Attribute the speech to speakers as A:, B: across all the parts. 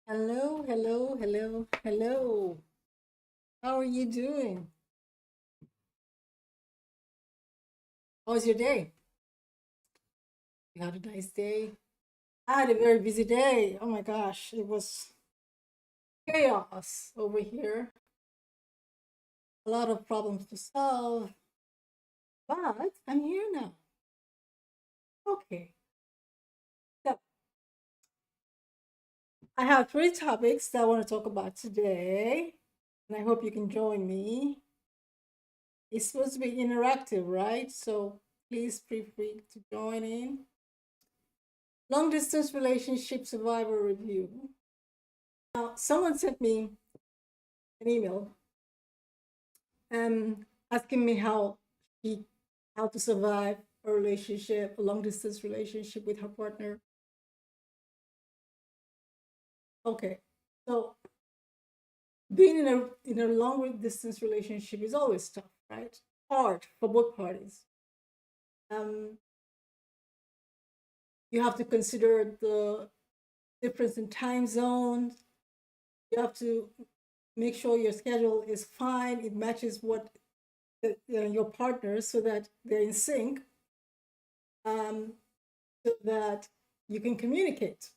A: Hello, hello, hello, hello. How are you doing? How was your day? You had a nice day? I had a very busy day. Oh my gosh, it was chaos over here. A lot of problems to solve, but I'm here now. Okay, so I have three topics that I want to talk about today, and I hope you can join me. It's supposed to be interactive, right? So please feel free to join in. Long distance relationship survivor review. Now, someone sent me an email asking me she how to survive a relationship, a long distance relationship with her partner. Okay, so being in a long distance relationship is always tough, right? Hard for both parties. Um, you have to consider the difference in time zones. You have to make sure your schedule is fine. It matches what your partner, so that they're in sync, um, so that you can communicate.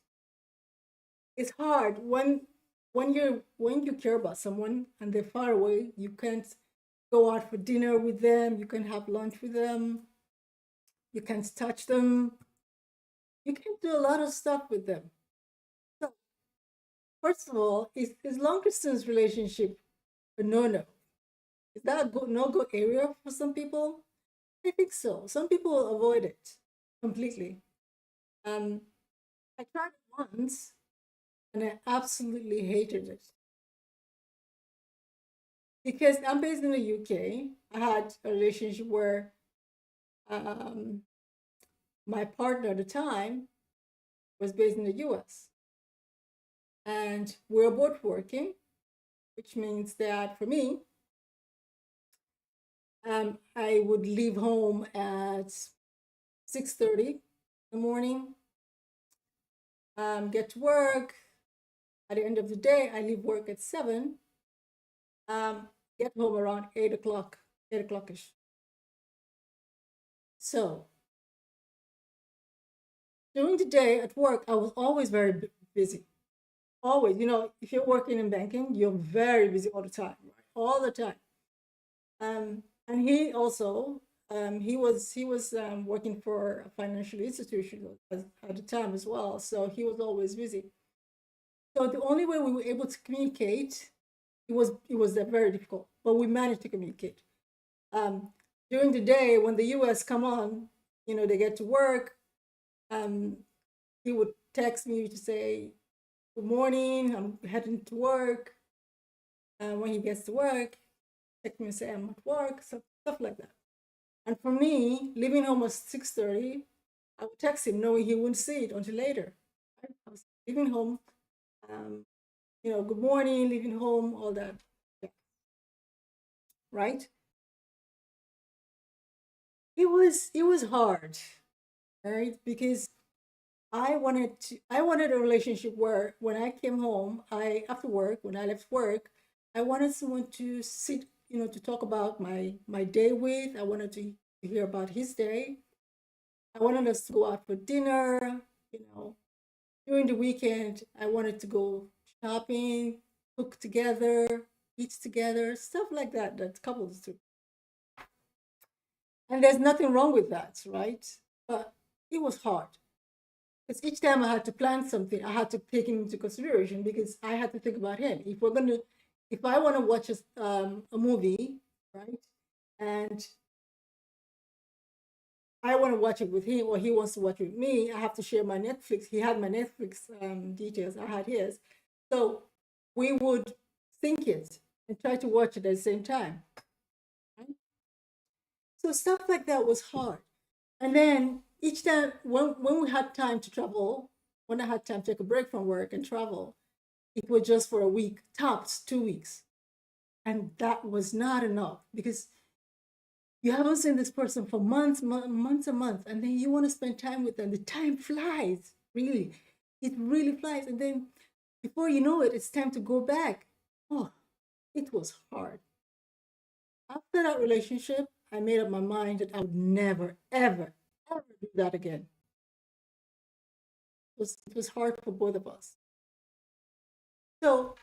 A: It's hard when you care about someone and they're far away. You can't go out for dinner with them. You can have lunch with them. You can't touch them. You can do a lot of stuff with them. So first of all, is long distance relationship a no? Is that a no go area for some people? I think so. Some people avoid it completely. Um, I tried it once and I absolutely hated it because I'm based in the UK. I had a relationship where um, my partner at the time was based in the US, and we were both working, which means that for me, I would leave home at 6:30 in the morning, get to work. At the end of the day, I leave work at 7, get home around 8 o'clock, 8 o'clock-ish. So during the day at work, I was always very busy. Always, if you're working in banking, you're very busy all the time, right? All the time. And he also, he was working for a financial institution at the time as well, so he was always busy. So the only way we were able to communicate, it was very difficult, but we managed to communicate. Um, During the day when the U.S. come on, they get to work. Um, he would text me to say, "Good morning, I'm heading to work." When he gets to work, text me and say, "I'm at work," stuff like that. And for me, leaving home was 6:30. I would text him knowing he wouldn't see it until later. Right? I was leaving home, um, good morning, leaving home, all that. Yeah. Right? It was hard, right? Because I wanted a relationship where when I came home, I after work, when I left work, I wanted someone to sit, to talk about my day with. I wanted to hear about his day. I wanted us to go out for dinner, you know. During the weekend, I wanted to go shopping, cook together, eat together, stuff like that that couples do. And there's nothing wrong with that, right? But it was hard. Because each time I had to plan something, I had to take him into consideration because I had to think about him. If I want to watch a movie, right, and I want to watch it with him or he wants to watch it with me, I have to share my Netflix. He had my Netflix details, I had his. So we would sync it and try to watch it at the same time. Right? So stuff like that was hard. And then each time when we had time to travel, when I had time to take a break from work and travel, it was just for a week, tops 2 weeks. And that was not enough because you haven't seen this person for months, months and months, and then you want to spend time with them. The time flies, really. It really flies. And then Before you know it, it's time to go back. Oh, it was hard. After that relationship, I made up my mind that I would never, ever, ever do that again. It was hard for both of us. So,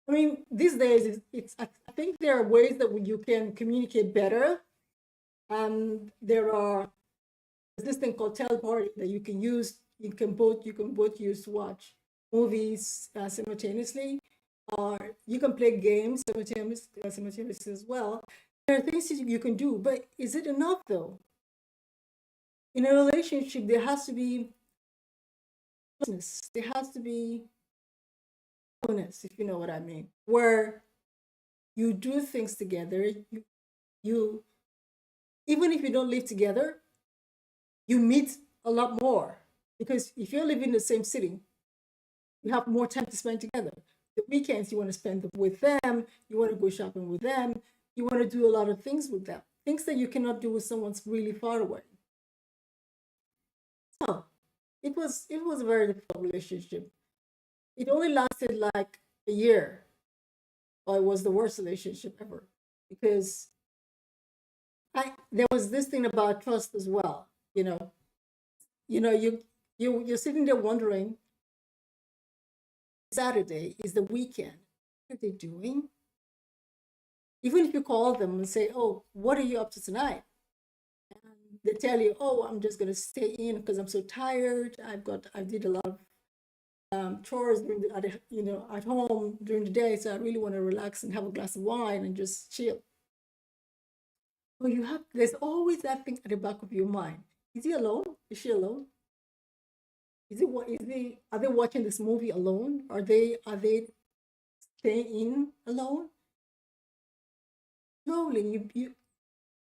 A: I mean, these days, I think there are ways that you can communicate better. There are there's this thing called teleporting that you can use. You can both use to watch movies simultaneously, or you can play games simultaneously as well. There are things that you can do, but is it enough though? In a relationship, there has to be closeness. There has to be honest, if you know what I mean, where you do things together. You even if you don't live together, you meet a lot more because if you're living in the same city, you have more time to spend together. The weekends you want to spend with them, you want to go shopping with them, you want to do a lot of things with them, things that you cannot do with someone's really far away. So it was a very difficult relationship. It only lasted like a year, or it was the worst relationship ever because I there was this thing about trust as well. You're sitting there wondering, Saturday is the weekend. What are they doing? Even if you call them and say, "Oh, what are you up to tonight?" And they tell you, "Oh, I'm just gonna stay in because I'm so tired. I did a lot of chores at home during the day, so I really want to relax and have a glass of wine and just chill." Well, there's always that thing at the back of your mind. Is he alone? Is she alone? Are they watching this movie alone? Are they staying in alone? Slowly,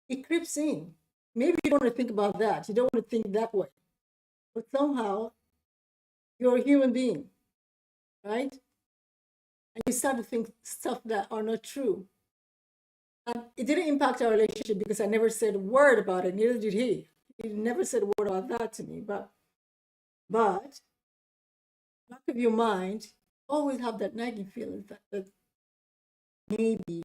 A: it creeps in. Maybe you don't want to think about that. You don't want to think that way. But somehow you're a human being, right? And you start to think stuff that are not true. And it didn't impact our relationship because I never said a word about it. Neither did he. He never said a word about that to me. But back of your mind, always have that nagging feeling that maybe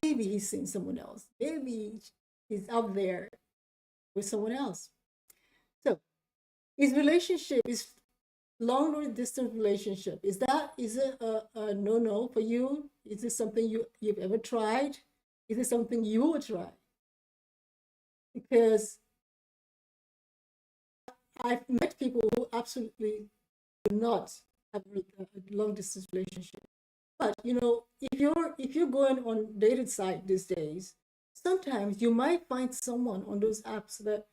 A: maybe he's seeing someone else. Maybe he's out there with someone else. So his relationship is long distance relationship. Is it a no for you? Is this something you've ever tried? Is it something you would try? Because I've met people who absolutely do not have a long distance relationship. But if you're going on dated site these days, sometimes you might find someone on those apps that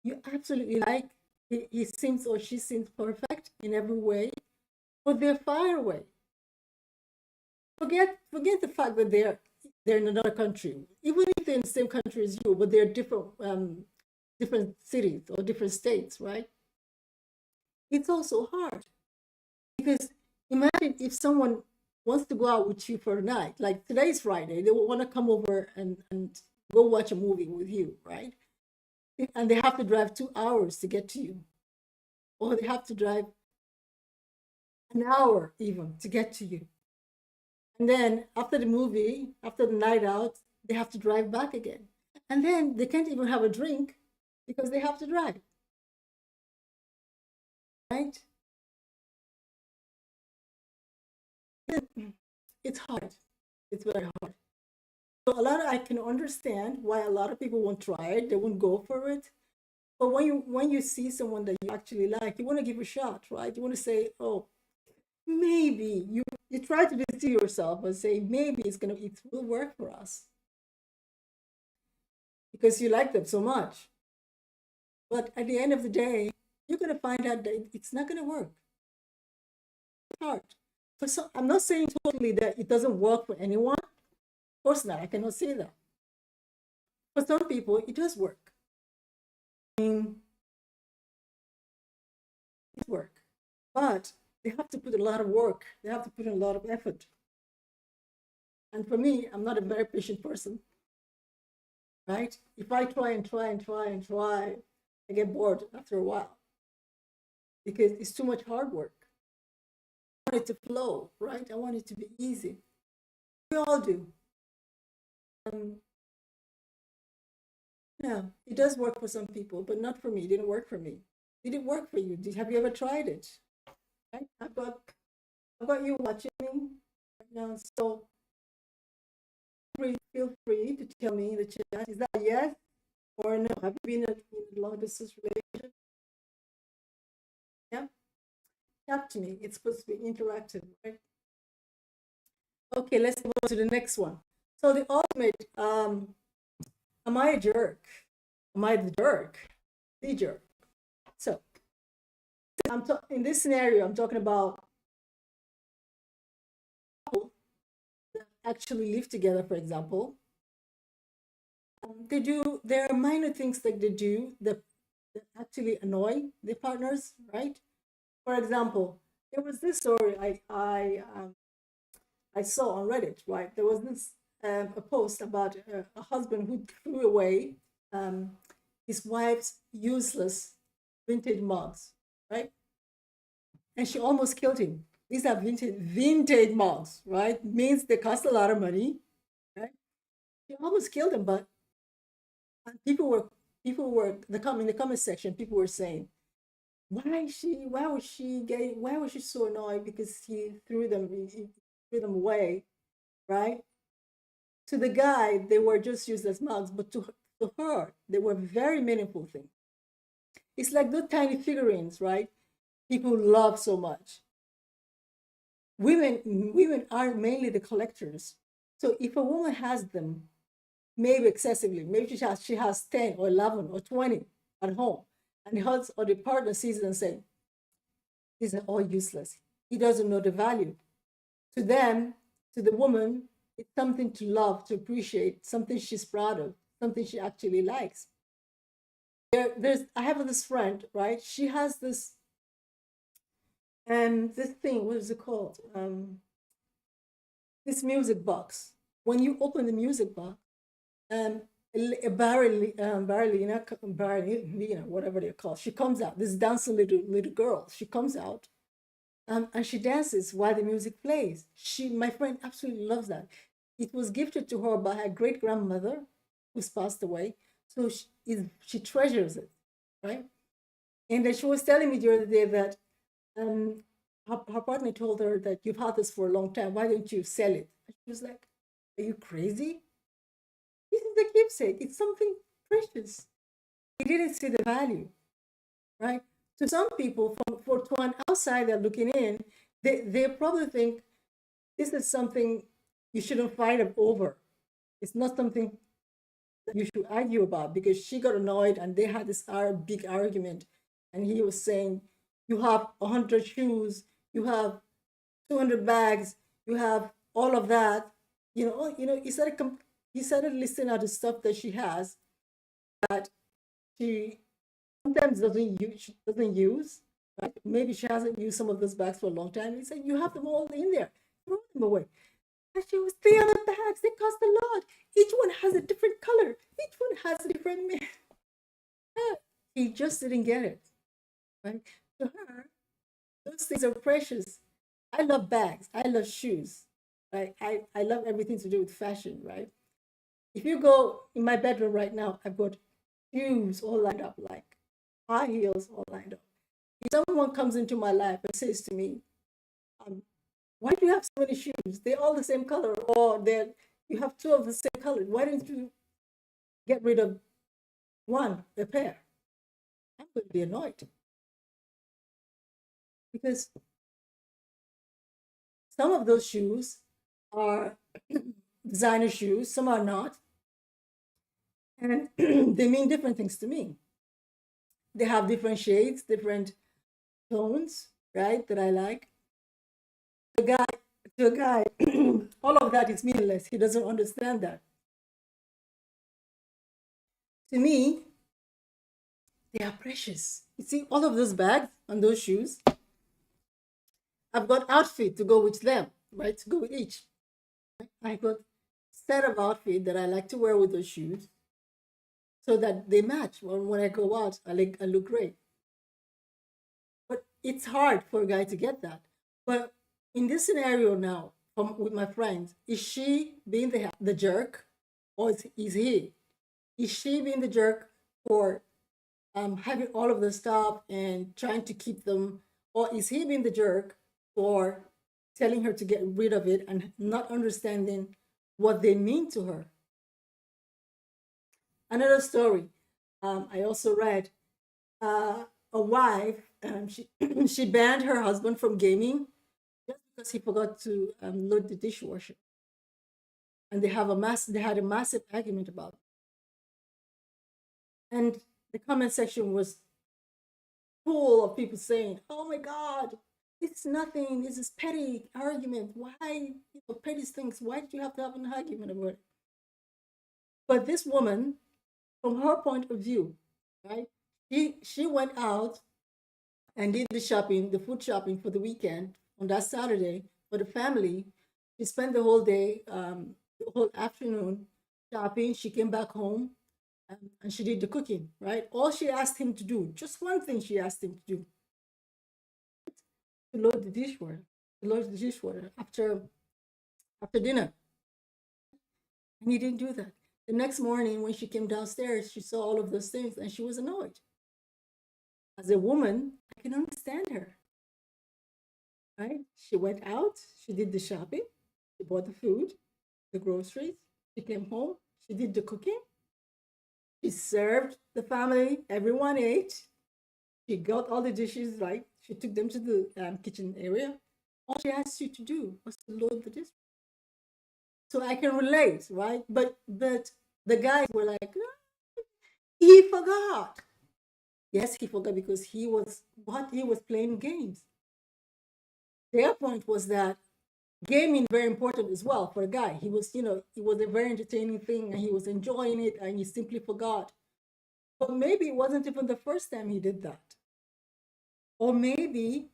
A: you absolutely like. He seems or she seems perfect in every way, but they're far away. Forget the fact that they're in another country. Even if they're in the same country as you, but they're different cities or different states, right? It's also hard because imagine if someone wants to go out with you for a night, like today's Friday, they want to come over and go watch a movie with you, right? And they have to drive 2 hours to get to you, or they have to drive an hour even to get to you. And then after the movie, after the night out, they have to drive back again. And then they can't even have a drink because they have to drive, right? It's hard. It's very hard. So I can understand why a lot of people won't try it. They won't go for it. But when you see someone that you actually like, you want to give a shot, right? You want to say, oh, maybe you try to deceive yourself and say maybe it will work for us because you like them so much. But at the end of the day, you're gonna find out that it's not gonna work. It's hard. I'm not saying totally that it doesn't work for anyone. Of course not. I cannot say that. For some people, it does work. I mean, it work, but they have to put a lot of work. They have to put in a lot of effort. And for me, I'm not a very patient person, right? If I try and try and try and try, I get bored after a while because it's too much hard work. want it to flow, right? I want it to be easy. We all do. Um, yeah, it does work for some people, but not for me. It didn't work for me. Did it work for you? Have you ever tried it? Right? I've got you watching me right now, so feel free to tell me in the chat. Is that a yes or no? Have you been in a long distance relationship? Yeah, talk to me. It's supposed to be interactive, right? Okay, let's go to the next one. So the ultimate, am I a jerk? Am I the jerk? The jerk. So in this scenario, I'm talking about people that actually live together, for example. There are minor things that they do that actually annoy their partners, right? For example, there was this story I saw on Reddit, right? There was this a post about a husband who threw away um, his wife's useless vintage mugs, right? And she almost killed him. These are vintage mugs, right? Means they cost a lot of money, right? She almost killed him, but people were in the comment section. People were saying, why was she so annoyed because he threw them away, right? To the guy, they were just useless mugs, but to her, they were very meaningful things. It's like those tiny figurines, right? People love so much. Women are mainly the collectors. So if a woman has them, maybe excessively, maybe she has 10 or 11 or 20 at home, and the husband or the partner sees it and say, these are all useless. He doesn't know the value. To them, to the woman, it's something to love, to appreciate, something she's proud of, something she actually likes. I have this friend, right? She has this this thing, what is it called? This music box. When you open the music box, um, Barlina, whatever they're called, she comes out. This dancing little girl, she comes out, and she dances while the music plays. My friend, absolutely loves that. It was gifted to her by her great grandmother, who's passed away. So she treasures it, right? And then she was telling me the other day that um, her partner told her that you've had this for a long time. Why don't you sell it? And she was like, "Are you crazy? This is the keepsake. It's something precious." He didn't see the value, right? To some people, to an outsider looking in, they probably think this is something you shouldn't fight over. It's not something that you should argue about, because she got annoyed and they had this big argument, and he was saying, you have 100 shoes, you have 200 bags, you have all of that. He started listing out the stuff that she has that she sometimes doesn't use, right? Maybe she hasn't used some of those bags for a long time. He said, you have them all in there, throw them away. And she was 300 bags, they cost a lot. Each one has a different color, each one has a different he just didn't get it, right? To her, those things are precious. I love bags, I love shoes, right? I love everything to do with fashion, right? If you go in my bedroom right now, I've got shoes all lined up, like high heels all lined up. If someone comes into my life and says to me, why do you have so many shoes? They're all the same color, or you have two of the same color. Why don't you get rid of a pair? I'm going to be annoyed, because some of those shoes are designer shoes, some are not. And they mean different things to me. They have different shades, different tones, right, that I like. To a guy, all of that is meaningless. He doesn't understand that. To me, they are precious. You see, all of those bags and those shoes, I've got outfit to go with them, right? To go with each. I got set of outfit that I like to wear with those shoes, so that they match. When I go out, I look great. But it's hard for a guy to get that. But in this scenario now, with my friends, is she being the jerk, or is he? Is she being the jerk for having all of the stuff and trying to keep them, or is he being the jerk for telling her to get rid of it and not understanding what they mean to her? Another story I also read, a wife, she she banned her husband from gaming just because he forgot to load the dishwasher, and they had a massive argument about it. And the comment section was full of people saying, "Oh my God, it's nothing. This is petty argument. Why, petty things? Why did you have to have an argument about it?" But this woman, from her point of view, right? She went out and did the shopping, the food shopping for the weekend on that Saturday for the family. She spent the whole day, the whole afternoon shopping. She came back home, and she did the cooking, right? All she asked him to do, just one thing she asked him to do, to load the dishwater, after dinner. And he didn't do that. The next morning, when she came downstairs, she saw all of those things and she was annoyed. As a woman, I can understand her, right? She went out, she did the shopping, she bought the food, the groceries, she came home, she did the cooking, she served the family, everyone ate, she got all the dishes right, she took them to the kitchen area. All she asked you to do was to load the dish. So I can relate, right? But the guys were like, "Ah, he forgot." Yes, he forgot because he was playing games. Their point was that gaming very important as well for a guy. He was, it was a very entertaining thing and he was enjoying it and he simply forgot. But maybe it wasn't even the first time he did that. Or maybe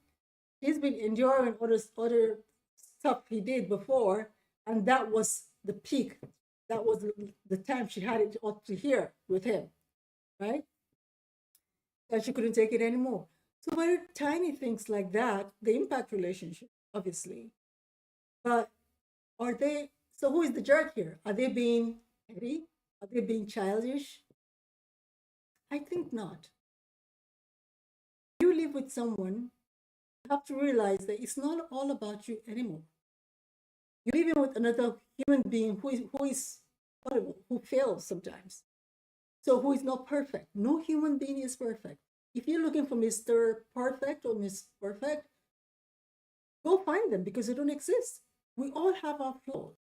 A: he's been enduring other stuff he did before, and that was the peak. That was the time she had it up to here with him, right? And she couldn't take it anymore. So very tiny things like that, they impact relationship, obviously. But are they, so who is the jerk here? Are they being petty? Are they being childish? I think not. You live with someone, you have to realize that it's not all about you anymore. You're living with another human being who is horrible, who fails sometimes. So who is not perfect. No human being is perfect. If you're looking for Mr. Perfect or Miss Perfect, go find them because they don't exist. We all have our flaws.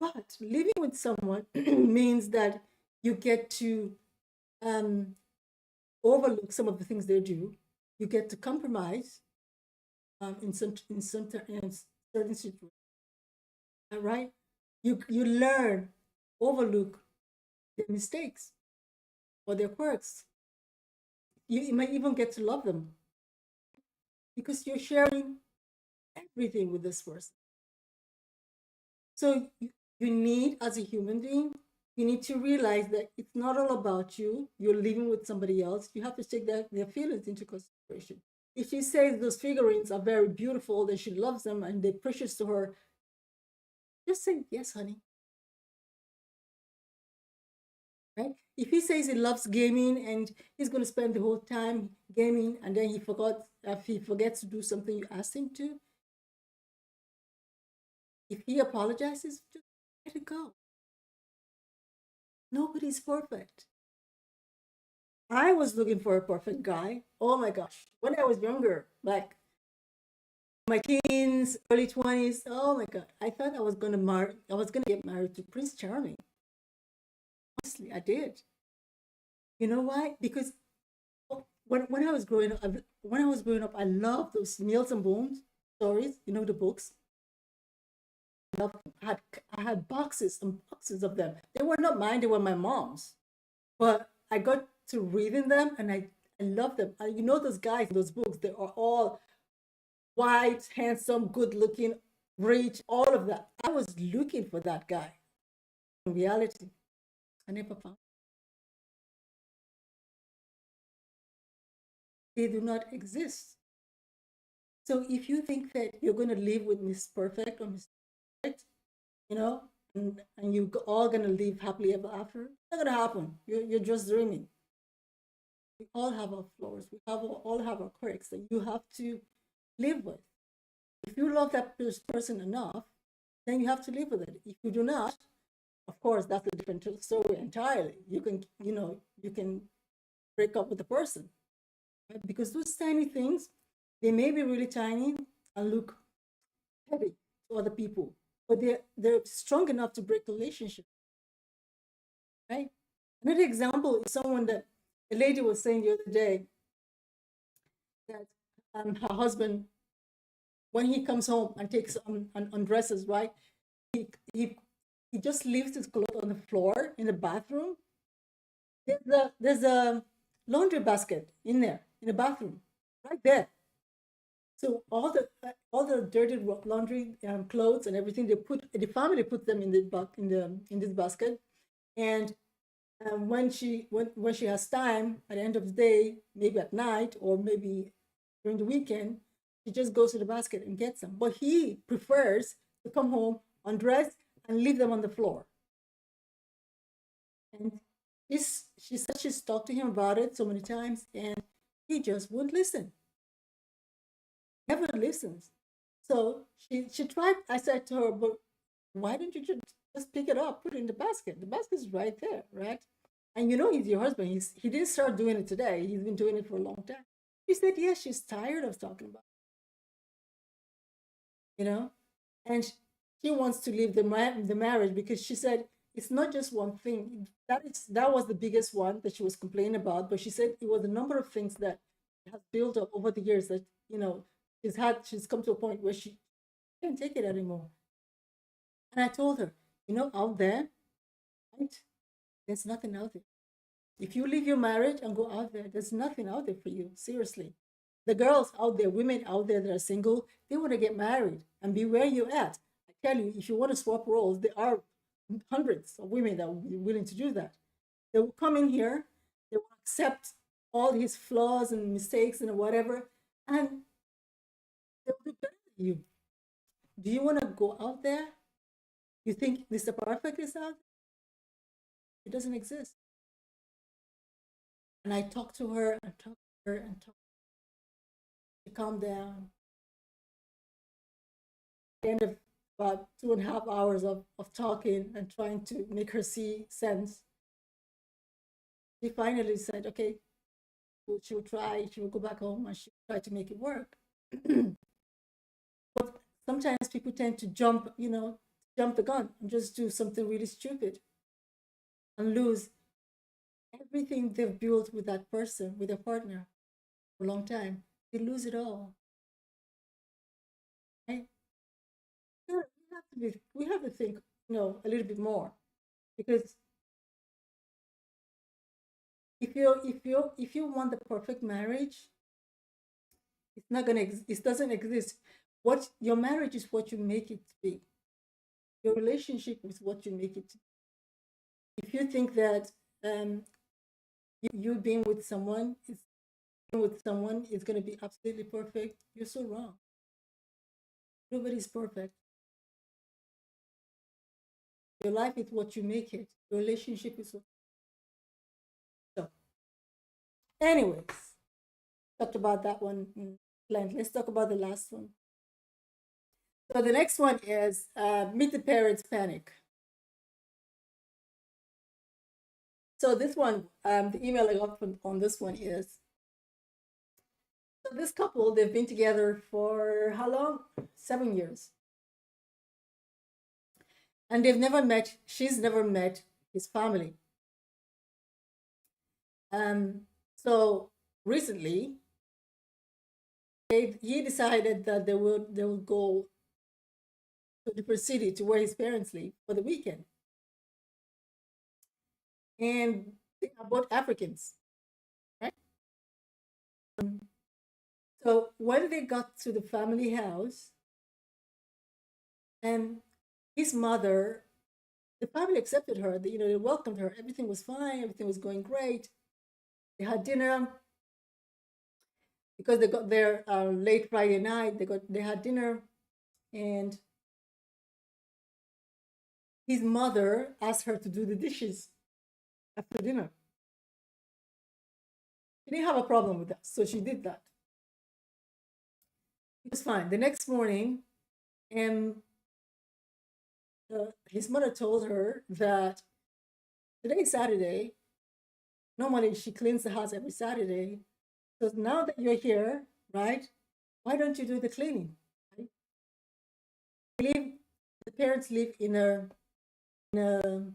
A: But living with someone means that you get to um, overlook some of the things they do. You get to compromise in certain situations. Right? You learn, overlook their mistakes or their quirks. You might even get to love them because you're sharing everything with this person. So you need, as a human being, you need to realize that it's not all about you. You're living with somebody else. You have to take their feelings into consideration. If she says those figurines are very beautiful, that she loves them and they're precious to her, just say, yes, honey. Right? If he says he loves gaming and he's going to spend the whole time gaming and then if he forgets to do something you asked him to, if he apologizes, just let it go. Nobody's perfect. I was looking for a perfect guy. Oh my gosh. When I was younger, like my teens, early 20s, oh my God. I thought I was gonna get married to Prince Charming. Honestly, I did. You know why? Because when I was growing up, I loved those Niels and Bones stories, the books. I had boxes and boxes of them. They were not mine, they were my mom's. But I got to reading them and I love them. Those guys in those books, they are all white, handsome, good looking, rich, all of that. I was looking for that guy. In reality, I never found. They do not exist. So if you think that you're going to live with Miss Perfect or Miss Perfect, you know, and you all going to live happily ever after, it's not going to happen. You're just dreaming. We all have our flaws. All have our quirks that you have to live with. If you love that person enough, then you have to live with it. If you do not, of course, that's a different story entirely. You can break up with the person, right? Because those tiny things, they may be really tiny and look petty to other people, but they're strong enough to break the relationship, right? Another example is someone that a lady was saying the other day that her husband, when he comes home and takes and undresses, right? He, he he just leaves his clothes on the floor in the bathroom. There's a laundry basket in there in the bathroom, right there. So all the dirty laundry clothes and everything, the family put them in in this basket, and when she has time at the end of the day, maybe at night or maybe during the weekend, she just goes to the basket and gets them. But he prefers to come home, undress, and leave them on the floor. And she said she's talked to him about it so many times, and he just wouldn't listen. Never listens. So she tried. I said to her, "But why don't you just pick it up, put it in the basket? The basket's right there, right? And you know he's your husband. He didn't start doing it today. He's been doing it for a long time." She said, "Yes, she's tired of talking about it, and she wants to leave the marriage because she said it's not just one thing. That was the biggest one that she was complaining about. But she said it was a number of things that has built up over the years that she's come to a point where she can't take it anymore." And I told her, out there, right? There's nothing out there. If you leave your marriage and go out there, there's nothing out there for you. Seriously. The girls out there, women out there that are single, they want to get married and be where you're at. I tell you, if you want to swap roles, there are hundreds of women that will be willing to do that. They will come in here, they will accept all his flaws and mistakes and whatever, and they'll do better than you. Do you want to go out there? You think Mr. Perfect is out there? It doesn't exist. And I talked to her and talked to her and talked. She calmed down. At the end of about 2.5 hours of talking and trying to make her see sense, she finally said, okay, she will try, she will go back home and she will try to make it work. But sometimes people tend to jump the gun and just do something really stupid and lose everything they've built with that person, with their partner for a long time. They lose it all. Right? We have to think, a little bit more, because if you want the perfect marriage, it doesn't exist. What your marriage is what you make it to be. Your relationship is what you make it to be. If you think that you being with someone is going to be absolutely perfect, you're so wrong. Nobody's perfect. Your life is what you make it. Your relationship is what. So, anyways, talked about that one in length. Let's talk about the last one. So the next one is meet the parents panic. So this one, the email I got on this one is, so this couple, they've been together for how long? 7 years. And she's never met his family. So recently, he decided that they will go to a different city to where his parents live for the weekend. And they are both Africans, right? So when they got to the family house, and his mother, the family accepted her. They welcomed her. Everything was fine. Everything was going great. They had dinner. because they got there late Friday night. They had dinner, and his mother asked her to do the dishes after dinner. She didn't have a problem with that, so she did that. It was fine. The next morning, and his mother told her that today is Saturday. Normally, she cleans the house every Saturday. So now that you're here, right? Why don't you do the cleaning? Right? Live, the parents live in a in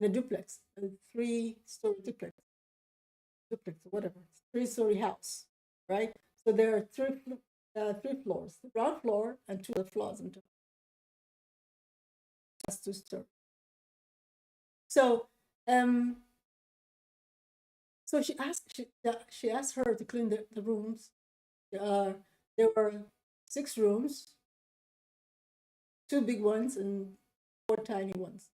A: a duplex, a 3-story duplex, whatever, 3-story house, right? So there are three floors, the ground floor and two other floors on top. That's 2 story. So, um, so she asked her to clean the rooms. Uh, there were 6 rooms, 2 big ones and 4 tiny ones,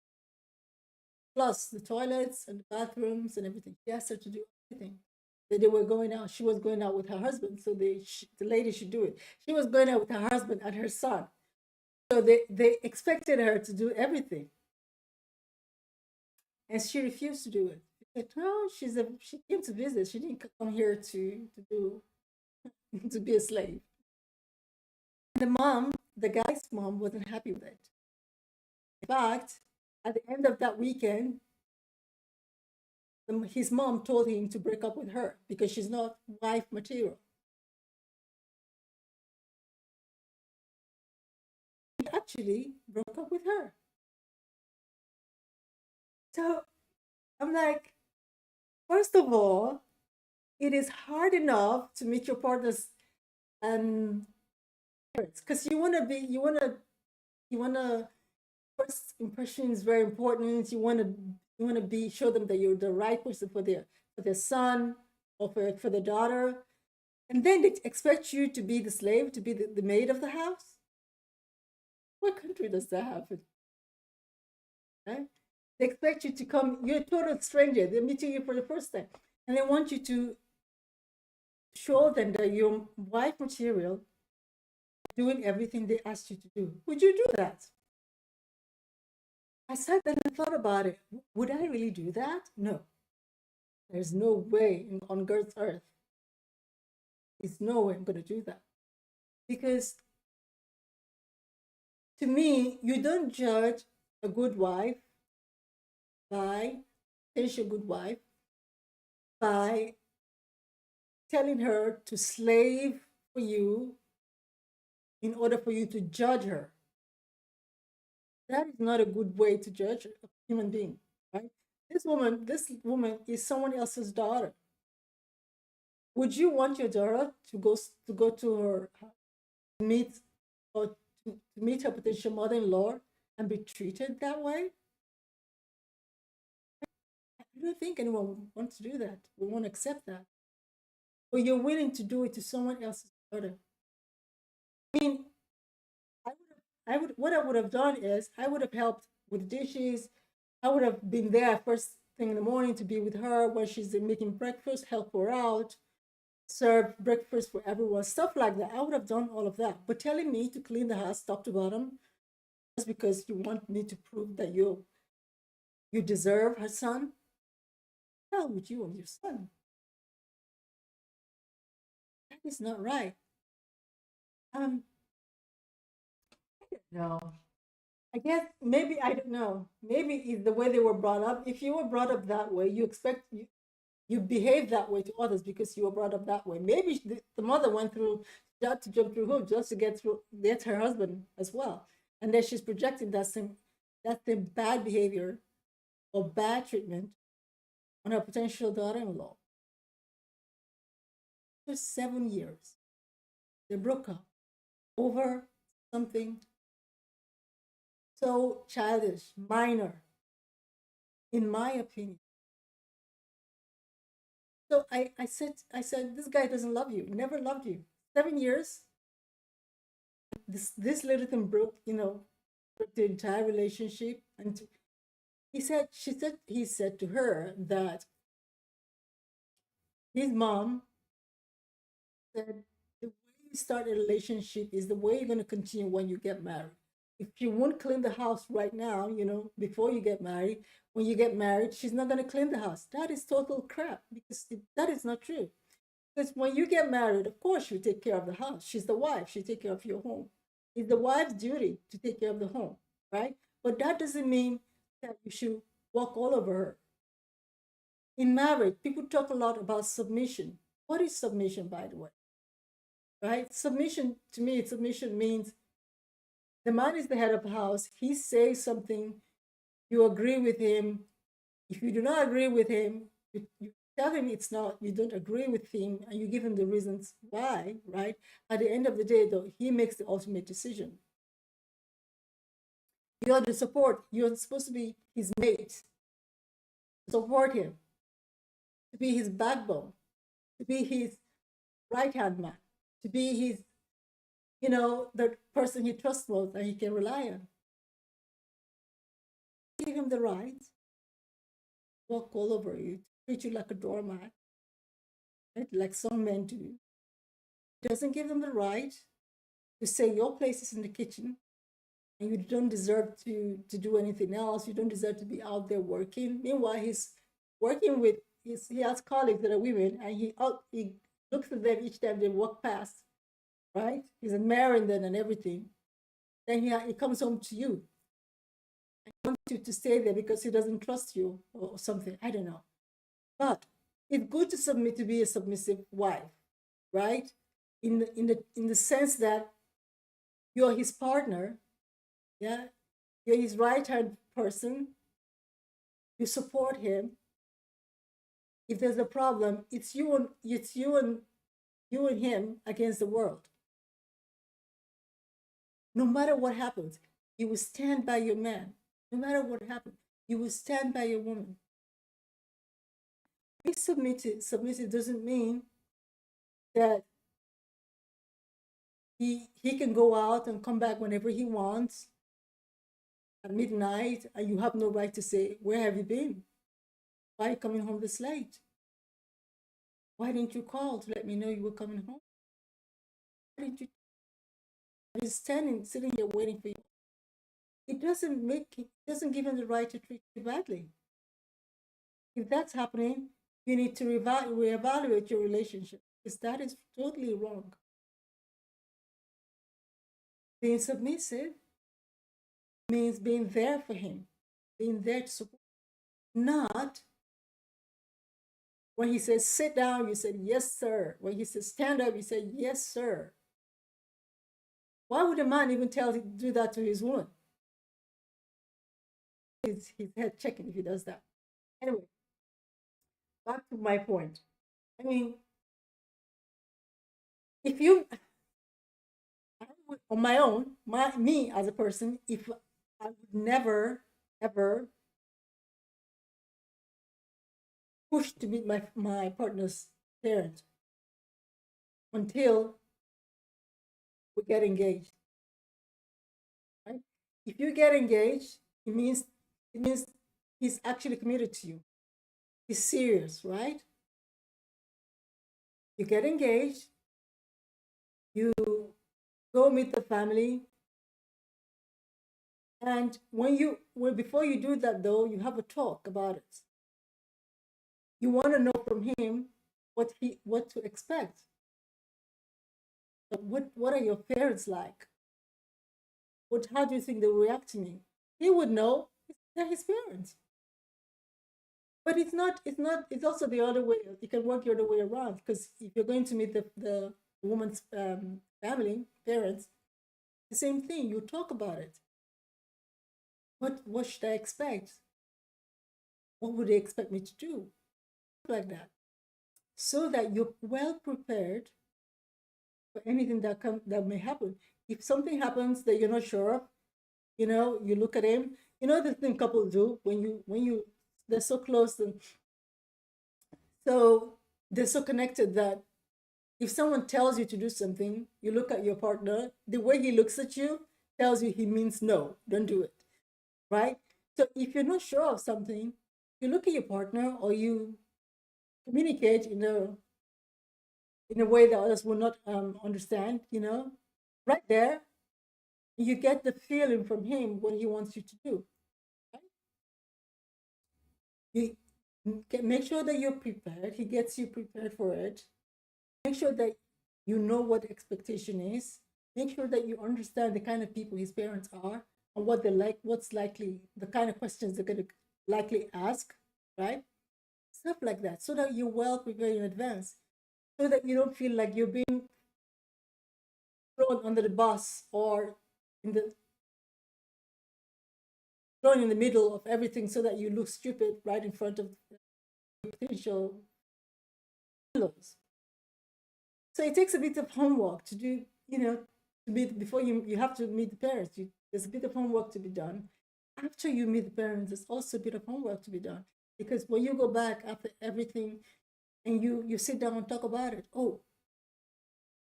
A: plus the toilets and the bathrooms and everything. She asked her to do everything. They were going out. She was going out with her husband, so the lady should do it. She was going out with her husband and her son, so they expected her to do everything, and she refused to do it. She said, "No, she came to visit. She didn't come here to do to be a slave." The guy's mom, wasn't happy with it. In fact, at the end of that weekend, his mom told him to break up with her because she's not wife material. He actually broke up with her. So I'm like, first of all, it is hard enough to meet your partner's um because you want to first impression is very important. You want to be show them that you're the right person for their son or for their daughter, and then they expect you to be the slave, to be the maid of the house. What country does that happen? Right? They expect you to come. You're a total stranger. They're meeting you for the first time, and they want you to show them that you're wife material, doing everything they asked you to do. Would you do that? I sat there and thought about it. Would I really do that? No. There's no way on God's earth. There's no way I'm going to do that. Because to me, you don't judge a good wife by, potential good wife, by telling her to slave for you in order for you to judge her. That is not a good way to judge a human being, right? This woman is someone else's daughter. Would you want your daughter to go to her meet or to meet her potential mother-in-law and be treated that way? I don't think anyone wants to do that. We won't accept that. But you're willing to do it to someone else's daughter. I mean, what I would have done is I would have helped with dishes. I would have been there first thing in the morning to be with her when she's making breakfast, help her out, serve breakfast for everyone, stuff like that. I would have done all of that. But telling me to clean the house top to bottom just because you want me to prove that you deserve her son, hell with you and your son. That is not right. Um, no. I guess maybe I don't know. Maybe it's the way they were brought up. If you were brought up that way, you behave that way to others because you were brought up that way. Maybe the mother went through that to jump through hoops just to get her husband as well, and then she's projecting that same bad behavior or bad treatment on her potential daughter-in-law. For 7 years, they broke up over something so childish, minor, in my opinion. So I said, this guy doesn't love you. Never loved you. 7 years. This little thing broke the entire relationship. And he said to her that his mom said the way you start a relationship is the way you're going to continue when you get married. If you won't clean the house right now, before you get married, when you get married, she's not going to clean the house. That is total crap because that is not true. Because when you get married, of course, you take care of the house. She's the wife, she take care of your home. It's the wife's duty to take care of the home, right? But that doesn't mean that you should walk all over her. In marriage, people talk a lot about submission. What is submission, by the way? Right? Submission, to me, submission means the man is the head of the house. He says something, you agree with him. If you do not agree with him, you tell him it's not, you don't agree with him, and you give him the reasons why, right? At the end of the day, though, he makes the ultimate decision. You are the support. You're supposed to be his mate, support him, to be his backbone, to be his right hand man, to be his, the person he trusts most and he can rely on. Give him the right, walk all over you, treat you like a doormat, right? Like some men do. Doesn't give them the right to say your place is in the kitchen and you don't deserve to do anything else. You don't deserve to be out there working. Meanwhile, he's working with he has colleagues that are women, and he looks at them each time they walk past, right? He's admiring them and everything. Then he comes home to you. He wants you to stay there because he doesn't trust you or something. I don't know. But it's good to submit, to be a submissive wife, right? In the sense that you're his partner, yeah, you're his right hand person. You support him. If there's a problem, it's you and him against the world. No matter what happens, you will stand by your man. No matter what happens, you will stand by your woman. Be submitted. Submissive doesn't mean that he can go out and come back whenever he wants at midnight, and you have no right to say, where have you been? Why are you coming home this late? Why didn't you call to let me know you were coming home? Why didn't you? I was sitting here waiting for you. It doesn't give him the right to treat you badly. If that's happening, you need to reevaluate your relationship, because that is totally wrong. Being submissive means being there for him, being there to support. Not when he says sit down, you said yes, sir. When he says stand up, you say yes, sir. Why would a man even do that to his woman? His head checking if he does that. Anyway, back to my point. I mean, if you, on my own, me as a person, if I would never ever push to meet my partner's parent until we get engaged. Right? If you get engaged, it means he's actually committed to you. He's serious, right? You get engaged, you go meet the family, and before you do that, though, you have a talk about it. You want to know from him what to expect. What are your parents like? How do you think they react to me? He would know. They're his parents. But it's not. It's also the other way. You can work the other way around, because if you're going to meet the woman's family, parents, the same thing. You talk about it. What should I expect? What would they expect me to do? Like that, so that you're well prepared for anything that may happen. If something happens that you're not sure of, you look at him. The thing couples do when they're so close, and so they're so connected, that if someone tells you to do something, you look at your partner. The way he looks at you tells you he means no, don't do it, right? So if you're not sure of something, you look at your partner, or you communicate in a way that others will not understand, right there, you get the feeling from him what he wants you to do. Right? You make sure that you're prepared. He gets you prepared for it. Make sure that you know what the expectation is. Make sure that you understand the kind of people his parents are and what they like, what's likely, the kind of questions they're going to likely ask, right? Stuff like that, so that you're well prepared in advance, so that you don't feel like you're being thrown under the bus or in the thrown in the middle of everything, so that you look stupid right in front of potential in-laws. So it takes a bit of homework to do, to meet before you have to meet the parents. There's a bit of homework to be done. After you meet the parents, there's also a bit of homework to be done. Because when you go back after everything and you sit down and talk about it, oh,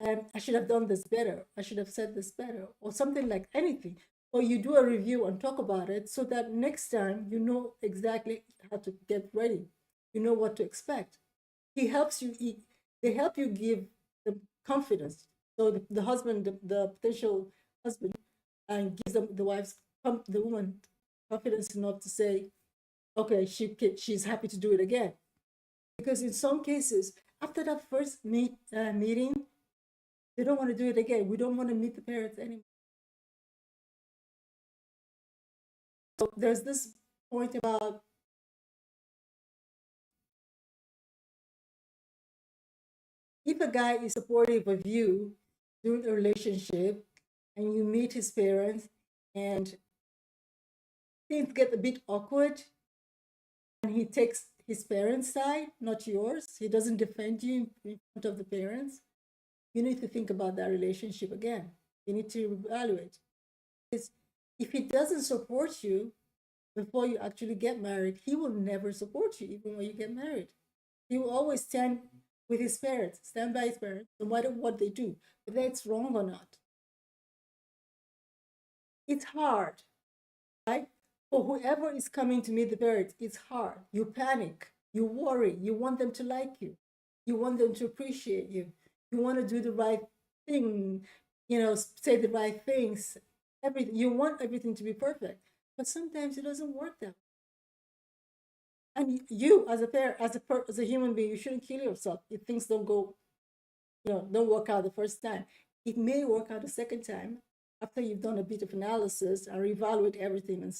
A: I should have done this better. I should have said this better, or something like anything. Or you do a review and talk about it so that next time you know exactly how to get ready. You know what to expect. He helps you. They help you give the confidence. So the husband, the potential husband, and gives them the wife's the woman confidence enough to say, okay, she's happy to do it again. Because in some cases, after that first meeting, they don't want to do it again. We don't want to meet the parents anymore. So there's this point about if a guy is supportive of you during a relationship and you meet his parents and things get a bit awkward and he takes his parents' side, not yours, he doesn't defend you in front of the parents, you need to think about that relationship again. You need to evaluate. Because if he doesn't support you before you actually get married, he will never support you even when you get married. He will always stand with his parents, stand by his parents, no matter what they do, whether it's wrong or not. It's hard, right? For whoever is coming to meet the parents, it's hard. You panic, you worry, you want them to like you want them to appreciate you, you want to do the right thing, say the right things, everything. You want everything to be perfect, but sometimes it doesn't work that way. And you, as a parent, as a human being, you shouldn't kill yourself if things don't go, don't work out the first time. It may work out the second time after you've done a bit of analysis and reevaluate everything, and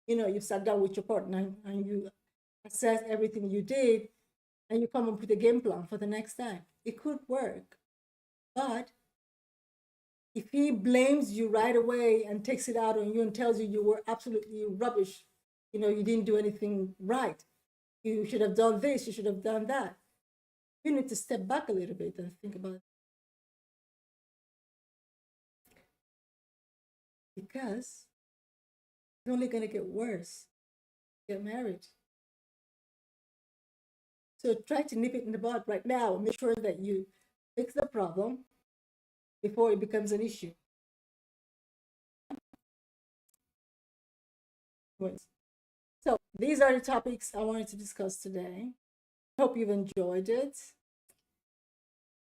A: you sat down with your partner and you assess everything you did, and you come up with a game plan for the next time. It could work, but if he blames you right away and takes it out on you and tells you you were absolutely rubbish, you didn't do anything right, you should have done this, you should have done that, you need to step back a little bit and think about it. Because it's only going to get worse. Get married. So try to nip it in the bud right now. Make sure that you fix the problem before it becomes an issue. So these are the topics I wanted to discuss today. Hope you've enjoyed it.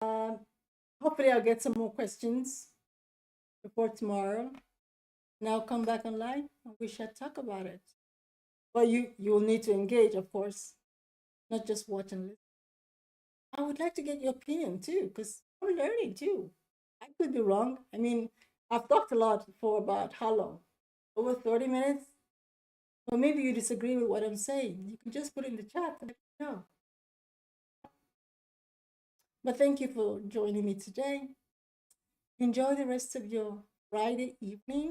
A: Hopefully I'll get some more questions before tomorrow. Now come back online and we shall talk about it. But you'll need to engage, of course, not just watch and listen. I would like to get your opinion too, because I'm learning too. I could be wrong. I mean, I've talked a lot for about how long? Over 30 minutes? Or maybe you disagree with what I'm saying. You can just put it in the chat and let me know. But thank you for joining me today. Enjoy the rest of your Friday evening.